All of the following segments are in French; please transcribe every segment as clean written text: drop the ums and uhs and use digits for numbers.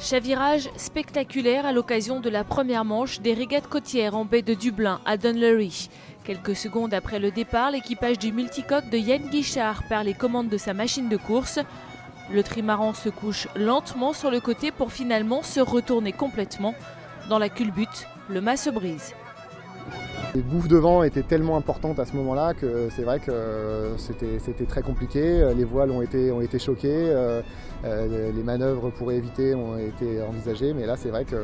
Chavirage spectaculaire à l'occasion de la première manche des régates côtières en baie de Dublin à Dunleary. Quelques secondes après le départ, l'équipage du multicoque de Yann Guichard perd les commandes de sa machine de course. Le trimaran se couche lentement sur le côté pour finalement se retourner complètement. Dans la culbute, le mât se brise. Les bouffes de vent étaient tellement importantes à ce moment-là que c'est vrai que c'était très compliqué. Les voiles ont été choquées, les manœuvres pour éviter ont été envisagées, mais là c'est vrai que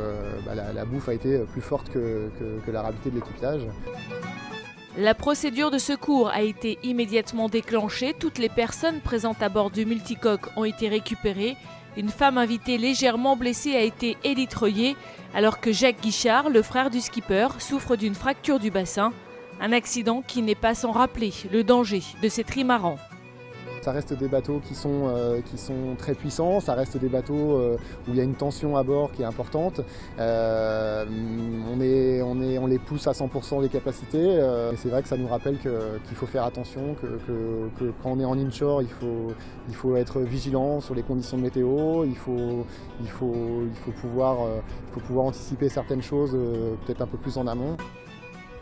la bouffe a été plus forte que la rapidité de l'équipage. La procédure de secours a été immédiatement déclenchée. Toutes les personnes présentes à bord du multicoque ont été récupérées. Une femme invitée légèrement blessée a été élitreillée, alors que Jacques Guichard, le frère du skipper, souffre d'une fracture du bassin. Un accident qui n'est pas sans rappeler le danger de ces trimarans. Ça reste des bateaux qui sont très puissants, ça reste des bateaux où il y a une tension à bord qui est importante. On les pousse à 100% des capacités. Et c'est vrai que ça nous rappelle qu'il faut faire attention, que quand on est en inshore, il faut être vigilant sur les conditions de météo, il faut pouvoir anticiper certaines choses peut-être un peu plus en amont.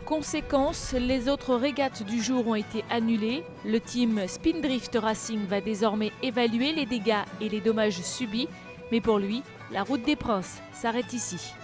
Conséquence, les autres régates du jour ont été annulées. Le team Spindrift Racing va désormais évaluer les dégâts et les dommages subis. Mais pour lui, la route des Princes s'arrête ici.